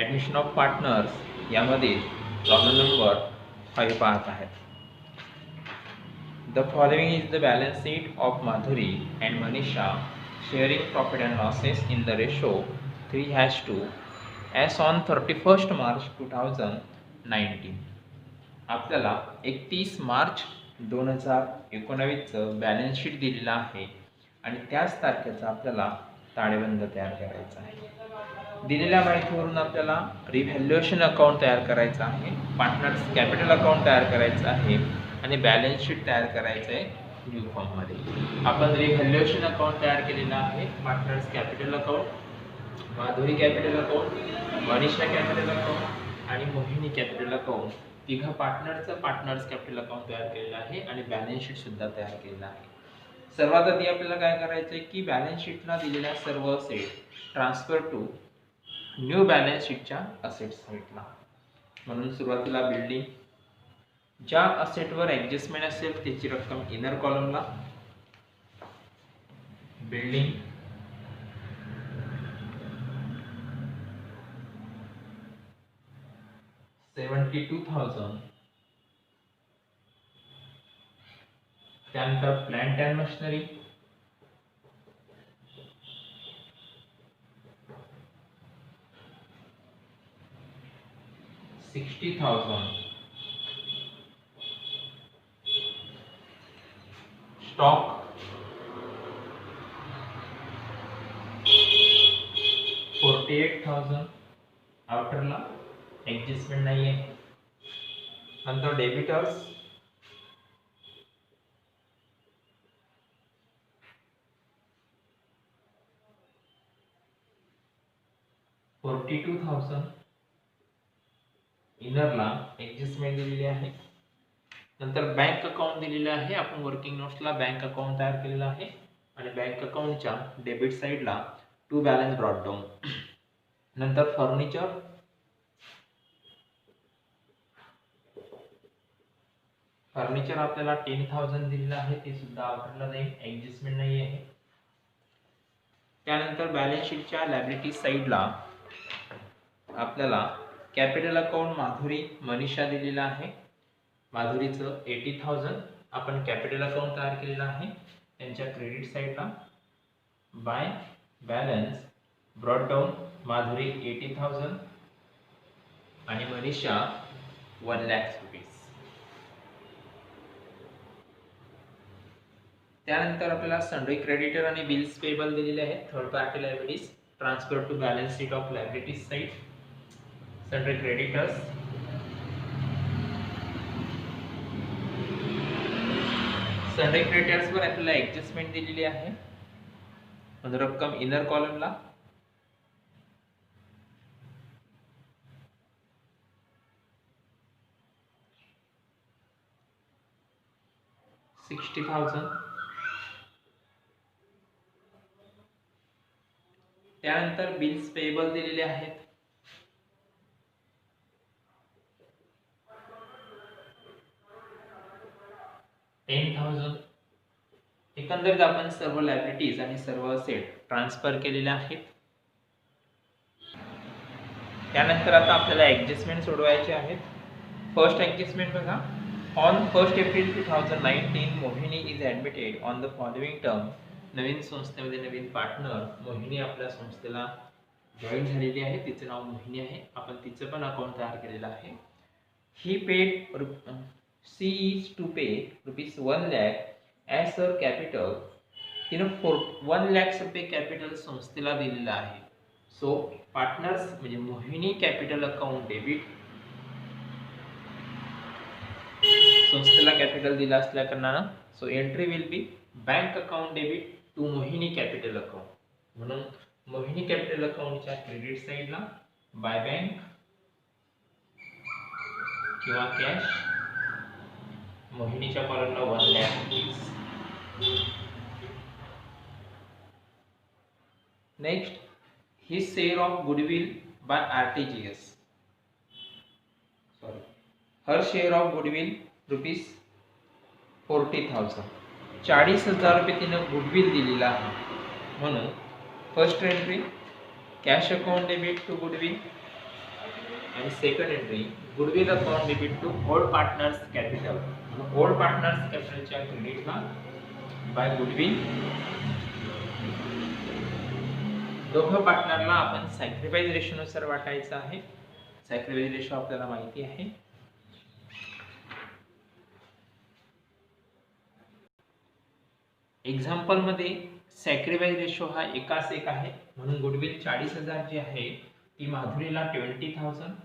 Admission of partners यामध्ये problem number 5 पाहत आहेत. The following is the balance sheet of Madhuri and Manisha sharing profit and losses in the ratio 3:2 as on 31 March 2019. आपल्याला 31 March 2019चं balance sheet दिलेलं आहे आणि त्याच तारखेचा आपल्याला ताळेबंद तयार करायचा आहे. दिलेल्या माहितीवरून आपल्याला रिव्हॅल्युएशन अकाउंट तयार करायचं आहे, पार्टनर्स कॅपिटल अकाउंट तयार करायचं आहे आणि बॅलन्स शीट तयार करायचं आहे न्यू फॉर्ममध्ये. आपण रिव्हॅल्युएशन अकाउंट तयार केलेलं आहे, partners capital account, Madhuri capital account, Manisha capital account आणि मोहिनी कॅपिटल अकाउंट, तिघा पार्टनरचं पार्टनर्स कॅपिटल अकाउंट तयार केलेलं आहे आणि बॅलन्स शीट सुद्धा तयार केलेलं आहे. सर्वात आधी आपल्याला काय करायचं आहे की बॅलन्स शीटला दिलेल्या सर्व asset transfer to new balance शीटच्या असेट साईडला. म्हणून सुरुवातीला बिल्डिंग, ज्या असेटवर ॲडजस्टमेंट असेल त्याची रक्कम इनर कॉलमला, बिल्डिंग, $72,000. त्यानंतर प्लांट अँड मशिनरी, $60,000. स्टॉक, $48,000. आउटरला ॲडजस्टमेंट नाही आहे. नंतर डेबिटर्स, $42,000. इनरला ॲडजस्टमेंट दिलेली आहे. नंतर बँक अकाउंट दिलेलं आहे, आपण वर्किंग नोट्सला बँक अकाउंट तयार केलेलं आहे आणि बँक अकाउंटच्या डेबिट साईडला टू बॅलन्स ब्रॉट डाऊन. नंतर फर्निचर, आपल्याला 10,000 दिलेलं आहे, ते सुद्धा आउटरला जाईल, ॲडजस्टमेंट नाही आहे. त्यानंतर बॅलन्स शीटच्या लायबिलिटी साईडला आपल्याला कॅपिटल अकाउंट माधुरी मनीषा दिलेला आहे. माधुरीचं 80,000 आपण कॅपिटल अकाउंट तयार केलेलं आहे. त्यांच्या क्रेडिट साईडला by balance brought down Madhuri 80,000 आणि मनीषा 1,00,000 रुपीज. त्यानंतर आपल्याला सन्ड्री क्रेडिटर आणि बिल्स पेबल दिलेले आहेत. Third party liabilities transfer to balance sheet of liabilities side. Sundry creditors, sundry क्रेडिटर्सवर आपल्याला ॲडजस्टमेंट दिलेली आहे. रक्कम इनर कॉलमला, $60,000. त्यानंतर बिल्स पेबल दिलेले आहेत. $10,000. एकंदरीत आपण सर्व लायबिलिटीज आणि सर्व असेट ट्रान्सफर केलेले आहेत. त्यानंतर आता आपल्याला ॲडजस्टमेंट सोडवायचे आहेत. फर्स्ट ॲडजस्टमेंट बघा. On 1 April 2019 Mohini is admitted on the following term. नवीन संस्थेमध्ये नवीन पार्टनर मोहिनी आपल्या संस्थेला जॉईन झालेली आहे. तिचं नाव मोहिनी आहे. आपण तिचं पण अकाउंट तयार केलेलं आहे. ही paid she is to pay ₹1,00,000 as her capital. तिनं 1,00,000 रुपये कॅपिटल संस्थेला दिलेलं आहे. सो पार्टनर्स म्हणजे मोहिनी कॅपिटल अकाउंट डेबिट, संस्थेला कॅपिटल दिलं असल्या कारणानं so entry will be bank account debit to Mohini capital account. म्हणून मोहिनी कॅपिटल अकाउंटच्या क्रेडिट साईडला बाय बँक किंवा कॅश, मोहिनीच्या कॉलमला 1,00,000 rupees. Next, his share of goodwill by RTGS. her share of goodwill ₹40,000. 40,000 रुपये तिनं गुडविल दिलेला आहे. म्हणून first entry cash account debit to goodwill आणि second entry goodwill account debit to old partners capital. Old partners कॅपिटलच्या क्रेडिटला bye goodwill. दोघं पार्टनरला आपण सॅक्रिफाईस रेशोनुसार वाटायचं आहे. सॅक्रिफाईस रेशो आपल्याला माहिती आहे. एक्झाम्पल मध्ये सॅक्रिफाईस रेशो हा एकास एक आहे, म्हणून गुडविल 40,000 जी आहे ती माधुरीला 20,000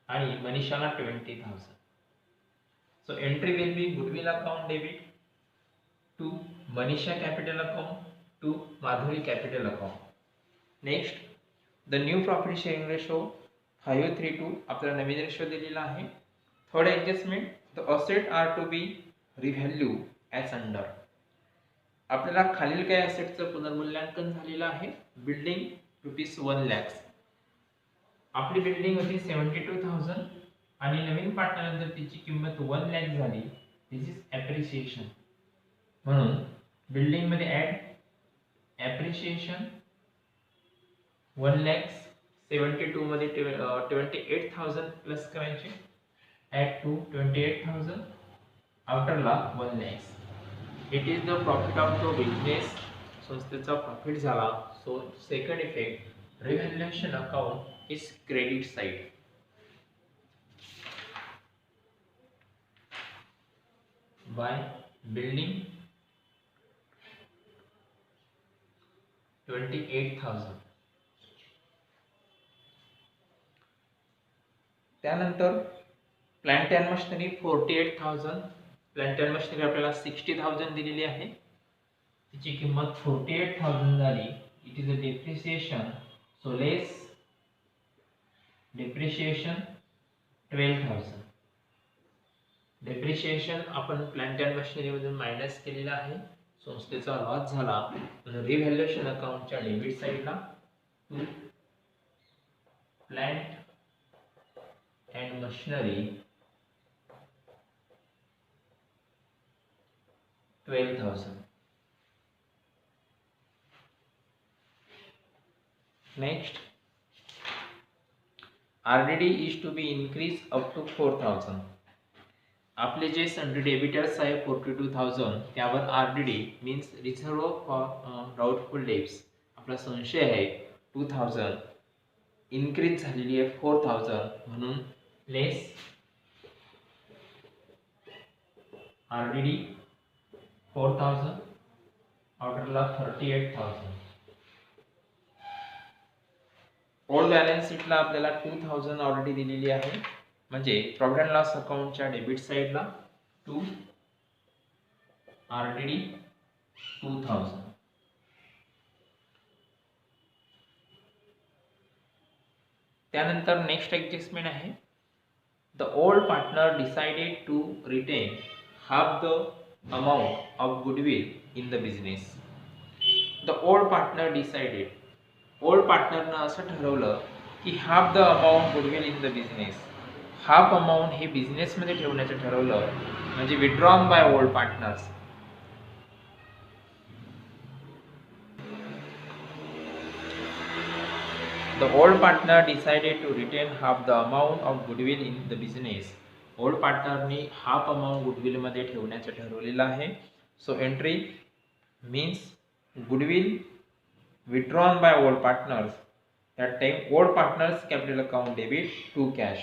आणि मनीषाला 20,000. So entry will be goodwill account debit to Manisha capital account to Madhuri capital account. Next the new profit sharing ratio 5:3:2 आपल्याला नवीन रेशो दिलेला आहे. Third adjustment the asset are to be revalue as under. आपल्याला खालील काही असेटचं पुनर्मूल्यांकन झालेलं आहे. बिल्डिंग ₹1 लाख. आपली बिल्डिंग होती 72,000 आणि नवीन पार्टनरनंतर तिची किंमत 1 लाख झाली. This is appreciation. म्हणून बिल्डिंग मध्ये ॲड ॲप्रिसिएशन 1 लाख 72 मध्ये 28,000 प्लस करायचे. ॲड टू 28,000 आफ्टरला 1 lakh. It is the profit of the business. संस्थेचा प्रॉफिट झाला. So second effect revaluation account is credit side. By building 28,000. त्यानंतर plant and machinery 48,000. Plant and machinery आपल्याला 60,000 दिलेली आहे. तिची किंमत 48,000 झाली. It is a depreciation. So less depreciation 12,000. Depreciation आपण प्लांट अँड मशिनरी मधून मायनस केलेला आहे. संस्थेचा लॉस झाला म्हणून रिव्हॅल्युएशन अकाउंटच्या डेबिट साइडला to plant and machinery 12,000. Next RDD is to be increased up to 4,000. आपले जे सन्ड्री डेबिटर्स आहे 42,000 त्यावर RDD means reserve for doubtful debts आपला संशय आहे 2,000 इन्क्रीज झालेली आहे 4,000 म्हणून लेस RDD 4,000 ऑर्डरला 38,000. ओल्ड बॅलन्स शीटला आपल्याला 2,000 ऑलरेडी दिलेली आहे. म्हणजे प्रॉफिट अँड लॉस अकाउंटच्या डेबिट साइडला टू RDD 2,000. त्यानंतर नेक्स्ट ॲडजस्टमेंट आहे the old partner decided to retain half the amount of goodwill in the business. The old partner decided. Old पार्टनरनं असं ठरवलं की half the amount goodwill in the business. Half amount हे बिझनेसमध्ये ठेवण्याचं ठरवलं म्हणजे withdrawn by old partners. The old partner decided to retain half the amount of goodwill in the business. Old पार्टनरनी हाफ अमाउंट गुडविलमध्ये ठेवण्याचं ठरवलेलं आहे. So entry means goodwill withdrawn by old partners. That time old partners capital account debit to cash.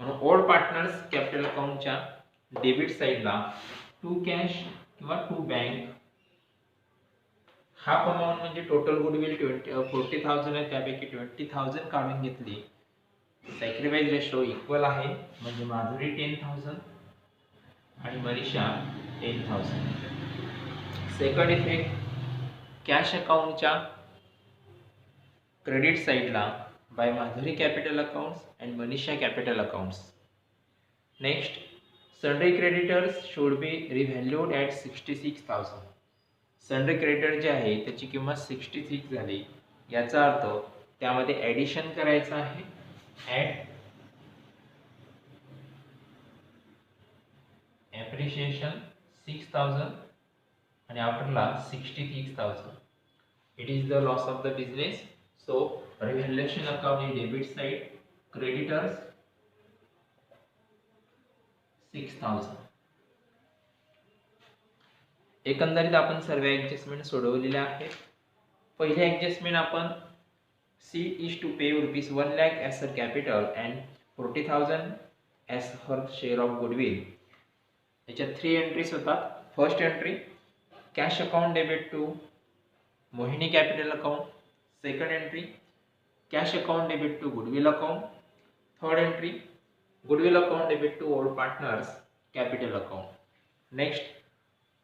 म्हणून old partners capital accountच्या debit साइडला to cash किंवा to bank. Half amount म्हणजे total goodwill 40,000 आहे त्यापैकी 20,000 काढून घेतली. सॅक्रिफाईस रेशो इक्वल आहे म्हणजे माधुरी 10,000 आणि मनीषा 10,000. सेकंड इफेक्ट कॅश अकाउंटच्या क्रेडिट साइडला by Madhuri capital accounts and Manisha capital accounts. Next sundry creditors should be revalued at 66,000. सन्ड्री क्रेडिटर जे आहे त्याची किंमत 66 झाली. याचा अर्थ त्यामध्ये ॲडिशन करायचं आहे. ॲड ॲप्रिशिएशन 6,000 आणि आफ्टरला 66,000. It is the loss of the business. So revaluation account is debit side, creditors 6000. एकंदरीत आपण सर्व ऍडजस्टमेंट सोडवलेल्या आहेत. पहिले ऍडजस्टमेंट आपण C is to pay rupees 1 lakh as a capital and 40,000 as her share of goodwill. याच्यात 3 entries होतात. First entry cash account debit to Mohini capital account. Second entry cash account debit to goodwill account. Third entry goodwill account debit to old partners capital account. Next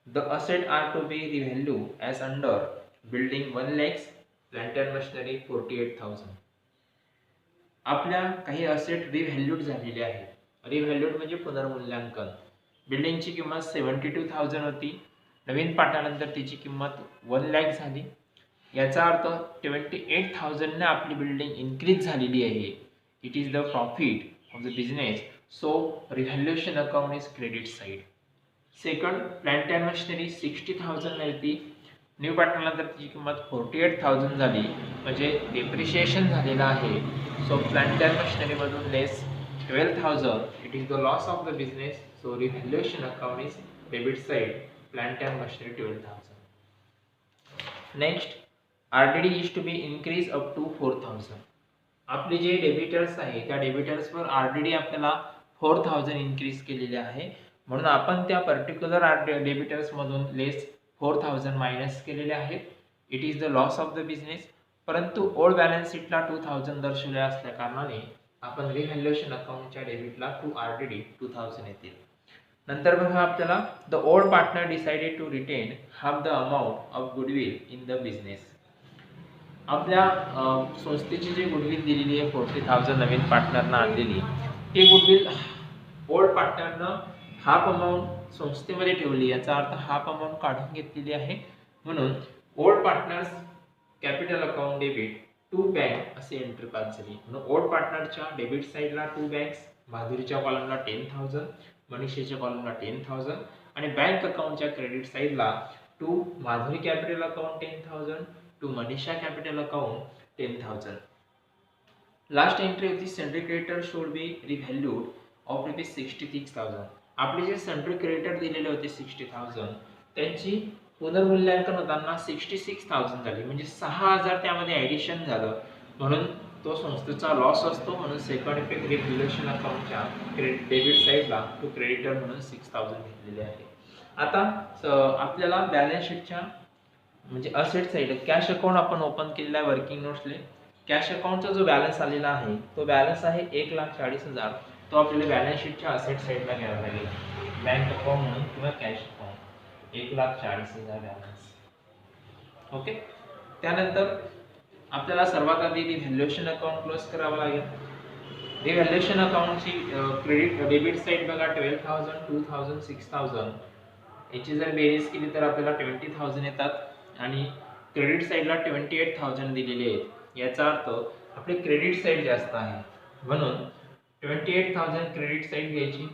the asset are to be revalue as under building 1 lakhs, plant and machinery 48,000. आपल्या काही asset रिव्हॅल्यूड झालेले आहेत. रिव्हॅल्यूड म्हणजे पुनर्मूल्यांकन. बिल्डिंगची किंमत 72,000 होती. नवीन पाठानंतर तिची किंमत 1 lakh झाली. याचा अर्थ 28,000 ने आपली बिल्डिंग इन्क्रीज झालेली आहे. It is the profit of the business. So revaluation account is credit side. Second plant and machinery 60,000 मिळती. न्यू पार्टनरनंतर तिची किंमत 48,000 झाली म्हणजे डेप्रिशिएशन झालेलं आहे. सो प्लांट अँड मशिनरी मधून less 12,000. It is the loss of the business. So revaluation account is debit side. Plant and machinery 12,000. Next RDD is to be increase up to 4,000. आपले जे debtors आहे त्या डेबिटर्सवर RDD आपल्याला 4,000 increase केलेले आहे. म्हणून आपण त्या पर्टिक्युलर डेबिटर्स मधून लेस 4,000 मायनस केलेले आहेत. It is the loss of the business. परंतु ओल्ड बॅलन्स शीटला 2,000 दर्शवले असल्या कारणाने आपण रिव्हॅल्युएशन अकाउंटच्या डेबिटला टू RDD 2,000 येतील. नंतर बघा आपल्याला the old partner decided to retain half the amount of goodwill in the business. आपल्या संस्थेची जी गुडविल दिलेली आहे 40,000 नवीन पार्टनरना आणलेली, ती गुडविल ओल्ड पार्टनरनं हाफ अमाऊंट संस्थेमध्ये ठेवली. याचा अर्थ हाफ अमाऊंट काढून घेतलेली आहे. म्हणून old partners capital account debit to bank असे एंट्री पास झाली. म्हणून ओल्ड पार्टनरच्या डेबिट साइडला 2 बँक्स, माधुरीच्या कॉलमला 10,000, मनीषेच्या कॉलमला 10,000 आणि बँक अकाउंटच्या क्रेडिट साइडला to Madhuri capital account 10,000, to Manisha capital account 10,000. Last entry होती sundry creditor should be revalued of rupees 66,000. आपले जे सेंट्री क्रेडिटर दिलेले होते 60,000 त्यांची पुनर्मूल्यांकन होताना 66,000 झाली. म्हणजे 6,000 त्यामध्ये ॲडिशन झालं. म्हणून तो संस्थेचा लॉस असतो. म्हणून सेकंड इफेक्ट रिव्हॅल्युएशन अकाउंटच्या डेबिट साइडला टू क्रेडिटर म्हणून 6,000 घेतलेले आहे. आता आपल्याला बॅलन्स शीटच्या म्हणजे असेट साइड कॅश अकाउंट आपण ओपन केलेला आहे वर्किंग नोट्सले. कॅश अकाउंटचा जो बॅलन्स आलेला आहे तो बॅलन्स आहे 1,40,000. तो आपल्याला बॅलन्स शीटच्या असेट साइडला घ्यावा लागेल. बँक अकाउंट म्हणून किंवा कॅश अकाउंट 1,40,000 बॅलन्स. ओके. त्यानंतर आपल्याला सर्वात आधी रिव्हॅल्युएशन अकाउंट क्लोज करावं लागेल. रिव्हॅल्युएशन अकाउंटची क्रेडिट डेबिट साइड बघा 12,000, 2,000, 6,000. याची जर बेरीज केली तर आपल्याला 20,000 येतात आणि क्रेडिट साइडला 28,000 दिलेले आहेत. याचा अर्थ आपली क्रेडिट साइड जास्त आहे. म्हणून 28,000 क्रेडिट साइड घ्यायची.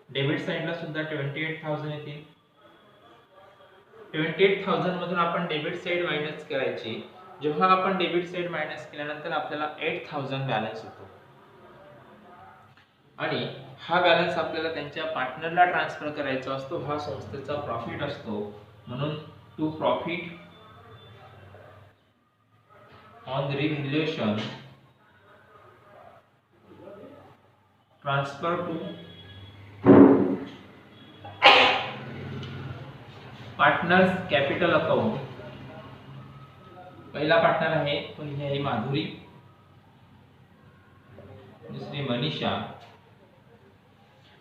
डेबिट साइडला सुद्धा 28,000 येतील. 28,000 मधून आपण डेबिट साइड मायनस करायची. जेव्हा आपण डेबिट साइड मायनस केल्यानंतर आपल्याला 8,000 बॅलन्स होतो आणि हा बॅलन्स आपल्याला त्यांच्या पार्टनरला ट्रान्सफर करायचा असतो. हा संस्थेचा प्रॉफिट असतो. म्हणून to profit on revaluation transfer to partners capital account. पहिला पार्टनर आहे पहिली आहे माधुरी, दुसरी मनीषा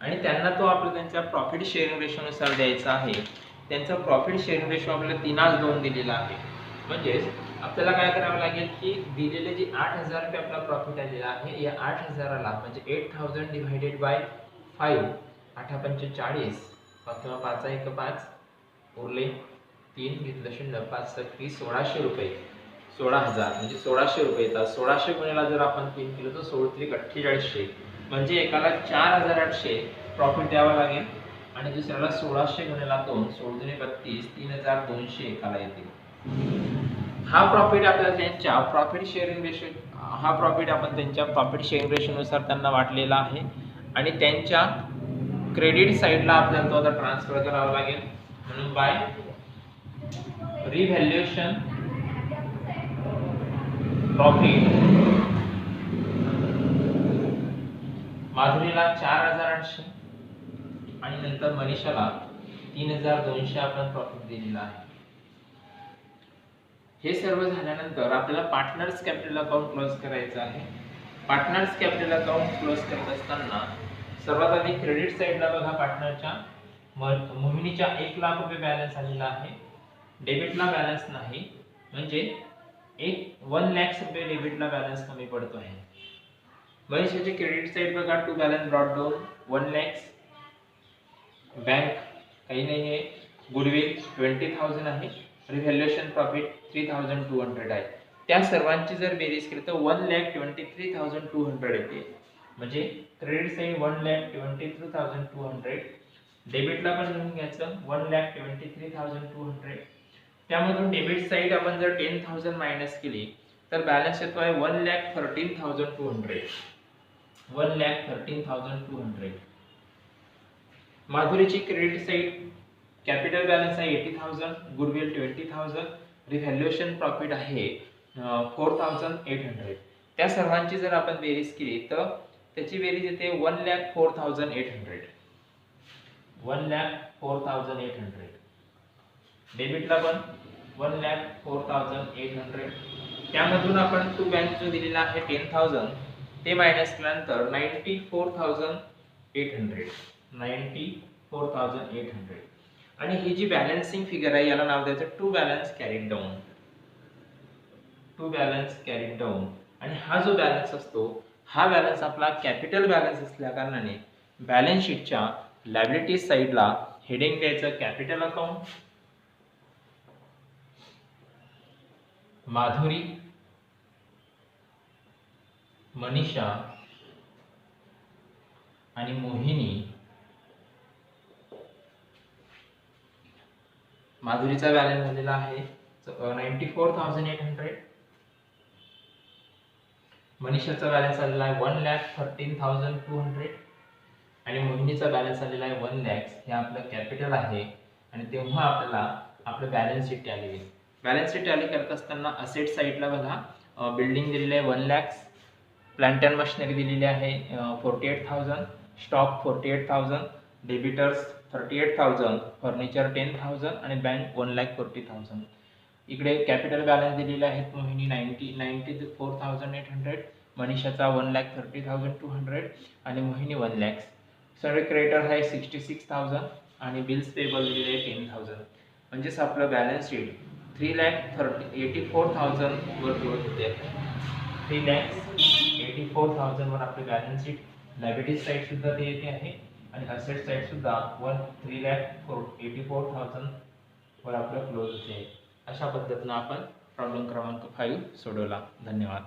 आणि त्यांना तो आपल्याला त्यांच्या प्रॉफिट शेअरिंग रेशोनुसार द्यायचा आहे. त्यांचा प्रॉफिट शेअरिंग रेशो आपल्याला 3:2 दिलेला आहे. म्हणजे आपल्याला काय करावं लागेल की दिलेले जे 8,000 रुपये आपला प्रॉफिट आलेला आहे या 8,000ला म्हणजे 8,000 डिवाइडेड बाय 5 8×5 40 किंवा 5×1 5 उरले 3 घेतलं 0 5 30 1600 रुपये 16,000 म्हणजे 1600 रुपये येतात. 1600 गुणिला जर आपण 3 केलं तर 16 4800 म्हणजे एकाला 4,800 प्रॉफिट द्यावा लागेल आणि दुसऱ्याला 1600 गुणिला 2 16 32 3,200 एकाला येतील. हा प्रॉफिट आपल्याला त्यांच्या प्रॉफिट शेअरिंग रेशो आपण त्यांच्या प्रॉफिट शेअरिंग रेशोनुसार त्यांना वाटलेला आहे आणि त्यांच्या क्रेडिट साईडला आपल्याला तो आता ट्रान्सफर करावा लागेल. म्हणून बाय रिव्हॅल्युएशन प्रॉफिट माधुरीला 4,800 आणि नंतर मनीषाला 3,200 आपण प्रॉफिट दिलेला आहे. हे सर्व झाल्यानंतर आपल्याला पार्टनर्स कॅपिटल अकाउंट क्लोज करायचं आहे. पार्टनर्स कॅपिटल अकाउंट क्लोज करत असताना सर्वात आधी क्रेडिट साइडला बघा, पार्टनरच्या मोहिनीच्या 1 लाख रुपये बॅलन्स आलेला आहे. डेबिटला बॅलन्स नाही, म्हणजे 1 लाख रुपये डेबिटला बॅलन्स कमी पडतो आहे. मनीषाचे क्रेडिट साइड बघा, to balance brought down 1 lakh, bank काही नाही आहे, गुडविल 20,000 आहे, रिव्हॅल्युएशन प्रॉफिट 3,200 आहे. त्या सर्वांची जर बेरीज केली तर 1,23,200 येते. म्हणजे क्रेडिट साइड 1,23,200, डेबिटला पण लिहून घ्यायचं 1,23,200. त्यामधून डेबिट साइड आपण जर 10,000 मायनस केली तर बॅलन्स येतो आहे 1,13,200. 1,13,200. माधुरीची क्रेडिट साइड कॅपिटल बॅलन्स आहे 80,000, गुडविल 20,000, रिव्हॅल्युएशन प्रॉफिट आहे 4,800. त्या सर्वांची जर आपण बेरीज केली तर त्याची बेरीज येते 1,04,800. 1,04,800. डेबिटला पण 1,04,800. त्यामधून आपण टू बँक जो दिलेला आहे 10,000 ते मायनस केल्यानंतर 94,800. 94,800. आणि ही जी बॅलन्सिंग फिगर आहे याला नाव द्यायचं to balance carried down. To balance carried down. आणि हा जो बॅलन्स असतो हा बॅलन्स आपला कॅपिटल बॅलन्स असल्या कारणाने बॅलन्स शीटच्या लायबिलिटीज साइडला हेडिंग द्यायचं कॅपिटल अकाउंट. माधुरी, मनीषा आणि मोहिनी. माधुरीचा बॅलन्स झालेला आहे 94,800. मनीषाचा बॅलन्स आलेला आहे 1,13,200 आणि मोहिनीचा बॅलन्स आलेला आहे 1 लाख. हे आपलं कॅपिटल आहे आणि तेव्हा आपल्याला आपलं बॅलन्स शीट टॅली होईल. बॅलन्स शीट टॅली करत असताना असेट साइडला बघा, बिल्डिंग दिलेली आहे 1 लाख, प्लांट अँड मशिनरी दिलेली आहे 48,000, स्टॉक 48,000, डेबिटर्स 38,000, फर्निचर 10,000 आणि बँक 1,40,000. इकडे कॅपिटल बॅलन्स दिलेले आहेत मोहिनी 94,800, मनीषाचा 1,30,200 आणि मोहिनी 1 लाख. सगळे क्रेडिटर आहे 66,000 आणि बिल्स पेबल दिलेले आहे 10,000. म्हणजेच आपलं बॅलन्स शीट 3,84,000 वर क्लोज होते. 3,84,000 वर आपले बॅलन्स शीट. लायबिलिटी साइड सुद्धा ते येते आहे आणि असेट साइड सुद्धा 3,84,000 वर आपलं क्लोज होते. अशा पद्धतीने आपण प्रॉब्लेम क्रमांक 5 सोडवला. धन्यवाद.